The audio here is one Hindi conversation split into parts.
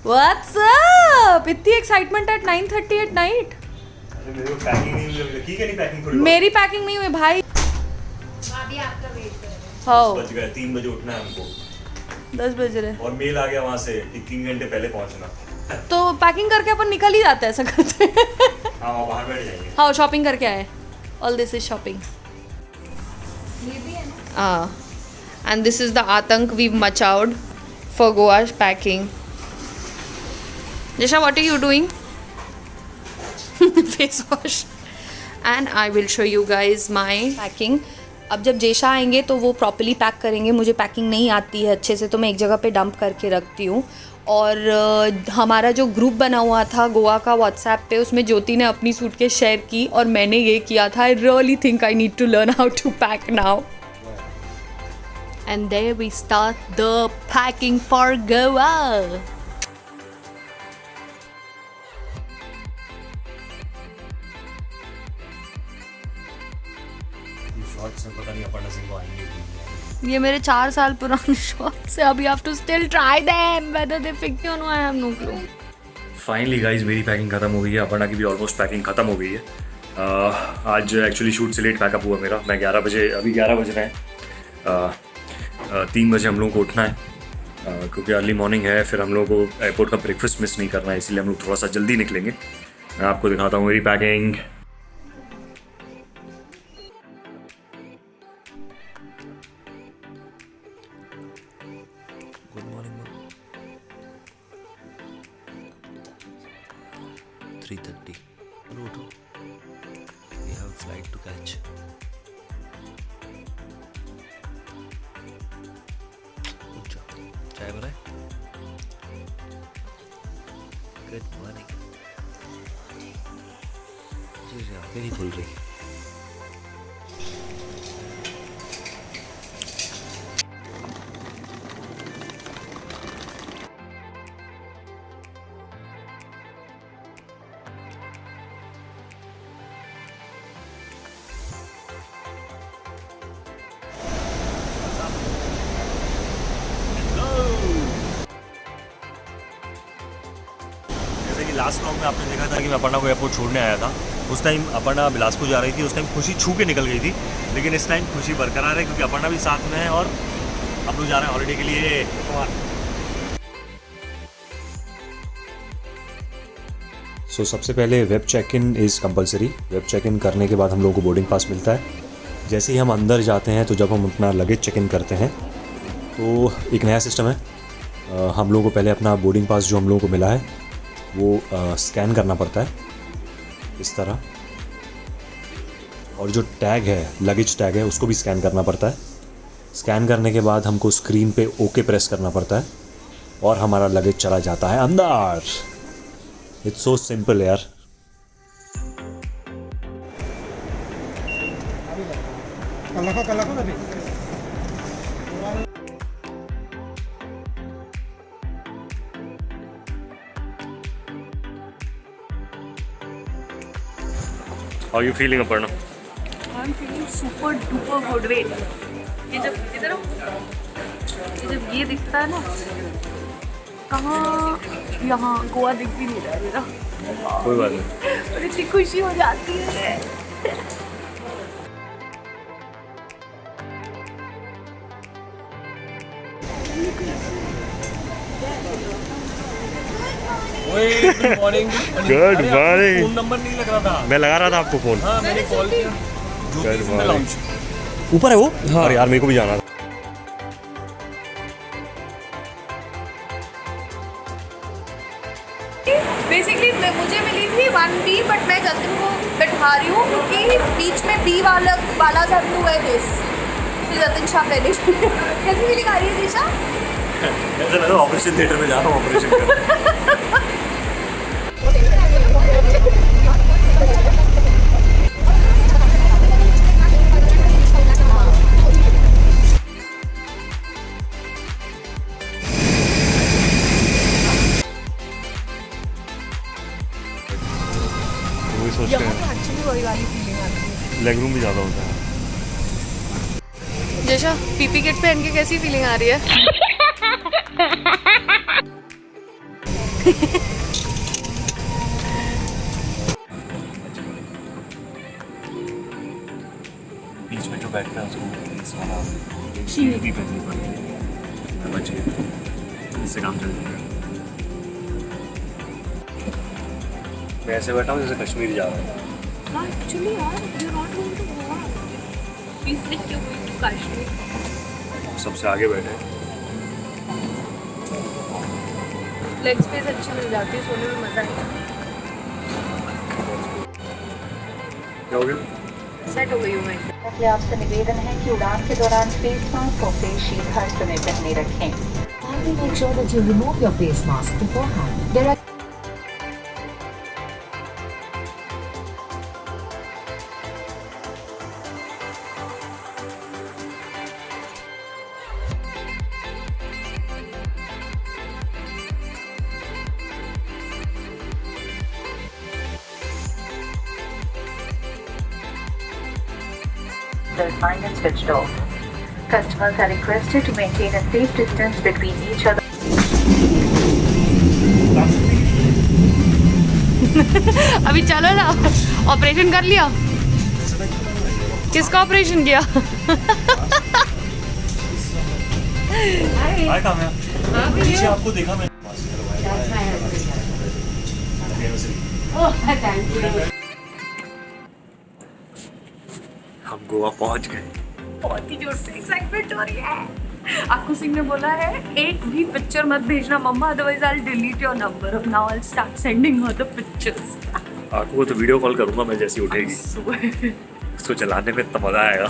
What's up? इतनी एक्साइटमेंट at 9:30 at night? मेरी पैकिंग नहीं हुई, ठीक है नहीं पैकिंग थोड़ी मेरी पैकिंग नहीं हुई भाई। अभी आपका वेट कर रहे हैं। हाँ। बज गए 3 बजे उठना है हमको 10 बज रहे। और मेल आ गया वहाँ से कि 3 घंटे पहले पहुँचना। तो पैकिंग करके अपन निकल ही जाते हैं ऐसा करते हैं। हाँ वहाँ बाहर बैठ जाएंगे। हाँ शॉपिंग करके आए। All this is shopping. ये भी है ना। And this is the आतंक we've machowed for Goa's packing. Jisha, what are you doing? Face wash. And I will show you guys my packing. अब जब जेशा आएंगे तो वो प्रॉपर्ली पैक करेंगे। मुझे पैकिंग नहीं आती है अच्छे से, तो मैं एक जगह पे डंप करके रखती हूँ। और हमारा जो ग्रुप बना हुआ था गोवा का व्हाट्सएप पे, उसमें ज्योति ने अपनी सूटकेस शेयर की और मैंने ये किया था। I really think I need to learn how to pack now. And there we start the packing for Goa. Shorts से पता नहीं अपर्णा सिंह को आएंगे कि नहीं। ये मेरे 4 साल पुराने शॉर्ट्स है। अभी have to still try them whether they fit और no. I have no clue. Finally guys मेरी पैकिंग खत्म हो गई है, अपर्णा की भी ऑलमोस्ट पैकिंग खत्म हो गई है। आज एक्चुअली शूट से लेट पैकअप हुआ मेरा। मैं 11 बजे, अभी 11 बज रहे हैं। 3 बजे हम लोगों को उठना है क्योंकि अर्ली मॉर्निंग है। फिर हम लोगों को एयरपोर्ट का ब्रेकफास्ट मिस नहीं करना है, इसलिए हम लोग थोड़ा सा जल्दी निकलेंगे। मैं आपको दिखाता हूँ मेरी पैकिंग। गुड मॉर्निंग 3:30 उठो, we have flight to catch. चाय बनाए। Good morning. जी आगे नहीं खुल रही। लास्ट व्लॉग में आपने देखा था कि मैं अपर्णा को एयरपोर्ट छोड़ने आया था। उस टाइम अपर्णा बिलासपुर जा रही थी, उस टाइम खुशी छू के निकल गई थी, लेकिन इस टाइम खुशी बरकरार है क्योंकि अपर्णा भी साथ में है और हम लोग जा रहे हैं हॉलीडे के लिए। सो सबसे पहले web check in is compulsory. Web check in करने के बाद हम लोगों को बोर्डिंग पास मिलता है। जैसे ही हम अंदर जाते हैं तो जब हम अपना लगेज चेक इन करते हैं तो एक नया सिस्टम है। हम लोगों को पहले अपना बोर्डिंग पास जो हम लोगों को मिला है वो स्कैन करना पड़ता है इस तरह, और जो टैग है, लगेज टैग है, उसको भी स्कैन करना पड़ता है। स्कैन करने के बाद हमको स्क्रीन पे ओके प्रेस करना पड़ता है और हमारा लगेज चला जाता है अंदर। इट्स सो सिंपल यार। How are you feeling, Aparna? I'm feeling super duper good. Wait, ये जब इधर हो, ये जब ये दिखता है ना, कहाँ यहाँ गोवा दिख भी नहीं रहा है मेरा। कोई बात नहीं। और इतनी खुशी हो जाती है। Good morning. फोन नंबर नहीं लग रहा था। मैं लगा रहा था आपको फोन। हाँ मैंने कॉल किया। ज्योति सिंह लाउंज ऊपर है वो। हाँ। अरे यार मेरे को भी जाना था। बेसिकली मुझे मिली थी 1B, बट मैं जतिन को बैठा रही हूँ क्योंकि बीच में B वाला जब हुआ है दिस, तो जतिन शाह पहले। कैसी फीलिंग आ रही है दिशा? ऐसा लगा ऑपरेशन थिएटर में जा रहा हूँ ऑपरेशन कर। वही वाली फीलिंग आती है। लेग रूम भी ज़्यादा होता है। जैसा पीपी किट पहन के कैसी फीलिंग आ रही है? बीच में जो बैठता है उसको इस वाला सीढ़ी करनी पड़ती है, बच गए, इससे काम चल जाएगा। मैं ऐसे बैठा हूँ जैसे कश्मीर जा रहा हूँ। Actually, यार, you're not going to Goa. Please like you're going to Kashmir. सबसे आगे बैठे हैं। लेग स्पेस अच्छी मिल जाती है, सोने में मजा आएगा। क्या हो गया? सेट हो गई हूँ मैं। इसलिए आपसे निवेदन है कि उड़ान के दौरान फेस मास्क और फेस शील्ड हर समय पहने रखें। Kindly make sure that you remove your face mask beforehand. There are The line is switched off. Customers are requested to maintain a safe distance between each other. अभी चलो ना, ऑपरेशन कर लिया। किसका ऑपरेशन किया? हाय काम्या, पीछे आपको देखा मैंने। हम गोवा पहुंच गए। बहुत ही जोर से एक्साइटमेंट हो रही है। आकू सिंह ने बोला है एक भी पिक्चर मत भेजना मम्मा, otherwise I will delete your number. Now I will start sending her the pictures. आपको तो वीडियो कॉल करूंगा मैं जैसी उठेगी। उसको चलाने में इतना मजा आएगा।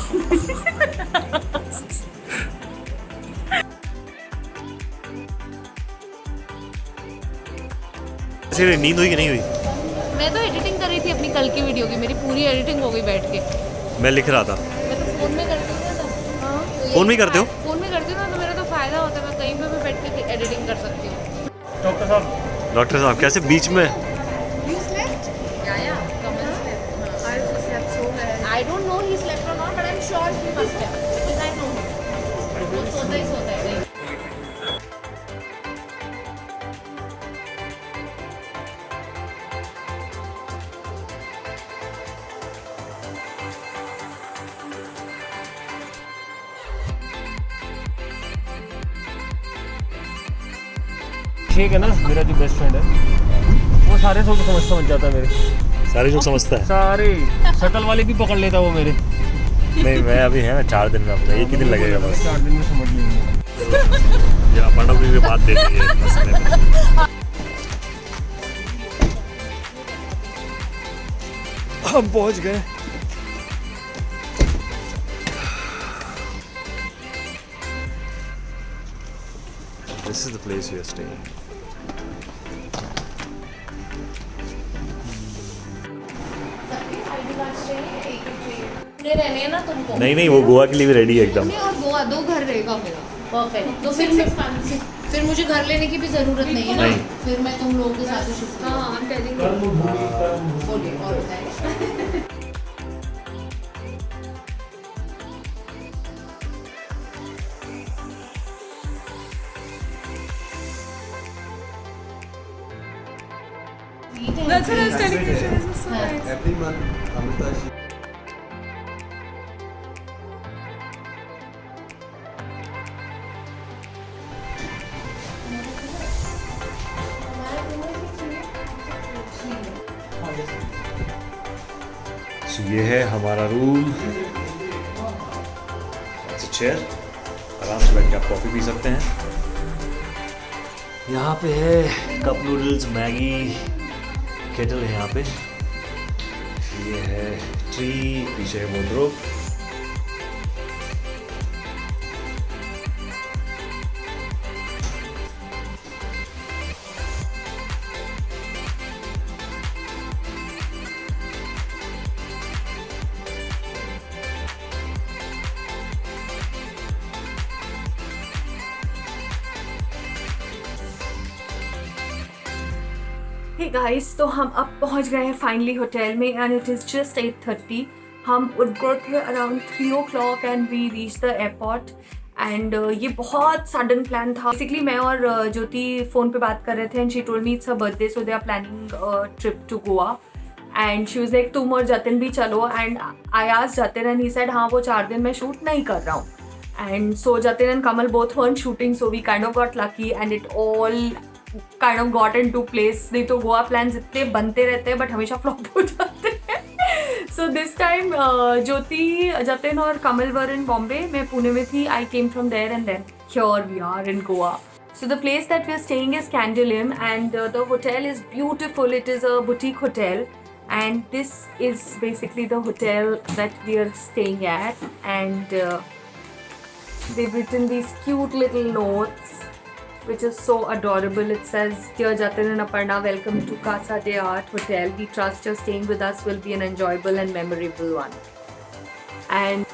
ऐसे नींद हुई कि नहीं हुई? मैं तो एडिटिंग कर रही थी अपनी कल की वीडियो की, मेरी पूरी एडिटिंग हो गई बैठ के। मैं लिख रहा था। मैं तो फोन में करती हूँ ना। हाँ, फोन में करते हो? फोन में करती हूँ ना, तो मेरा तो फायदा होता है, मैं कहीं पे भी बैठ के एडिटिंग कर सकती हूँ। डॉक्टर साहब कैसे बीच में? I don't know he slept or not, but I'm sure he must have, because I know him. वो सोता ही सोता है। शेख है ना मेरा जो बेस्ट फ्रेंड है, वो सारे लोग समझ जाता है मेरे। सारे लोग समझता है। सारे शक्ल वाले भी पकड़ लेता वो मेरे। नहीं मैं अभी है ना 4 दिन में अपना, एक ही दिन लगेगा बस। 4 दिन में समझ लेंगे। ये अपना भी बात देती है मसले में। हम पहुंच गए। This is the place we are staying. रहने हैं ना तुमको? नहीं वो गोवा के लिए भी रेडी है एकदम। और गोवा 2 घर रहेगा मेरा। परफेक्ट। तो फिर मुझे घर लेने की भी जरूरत नहीं है ना। नहीं। फिर मैं तुम लोगों के साथ ही शिफ्ट। हाँ, I'm telling you। बोलिए और बताइए। That's what I was telling you. This is so nice. Every month, Amrita she So, ये है हमारा रूम। चेयर, आराम से बैठ के आप कॉफ़ी पी सकते हैं। यहाँ पे है कप नूडल्स, मैगी, केटल है यहाँ पे। ये है ट्री, पीछे है वार्डरोब। Hey guys, तो हम अब पहुंच गए हैं फाइनली होटल में एंड इट इज़ जस्ट 8:30। हम उठ गए थे around 3 o'clock and we reach the airport and ये बहुत सडन प्लान था. बेसिकली मैं और ज्योति फ़ोन पे बात कर रहे थे and she told me it's her birthday so they are planning trip to Goa. And she was like तुम और जतिन भी चलो. And I asked Jatin and he said हाँ वो 4 दिन मैं शूट नहीं कर रहा हूँ. And so Jatin and Kamal both weren't shooting, so we kind of got lucky and it all kind of got into place. नहीं तो गोवा प्लान्स इतने बनते रहते हैं बट हमेशा फ्लॉप हो जाते हैं. So this time ज्योति, जतिन और कमल वर in Bombay. मैं पुणे में थी. I came from there and then here we are in Goa. So the place that we are staying is Candle Inn and the hotel is beautiful. It is a boutique hotel and this is basically the hotel that we are staying at. And they've written these cute little notes which is so adorable. It says, "Dear Jatin and Aparna, welcome to Casa de Art Hotel. We trust your staying with us will be an enjoyable and memorable one." And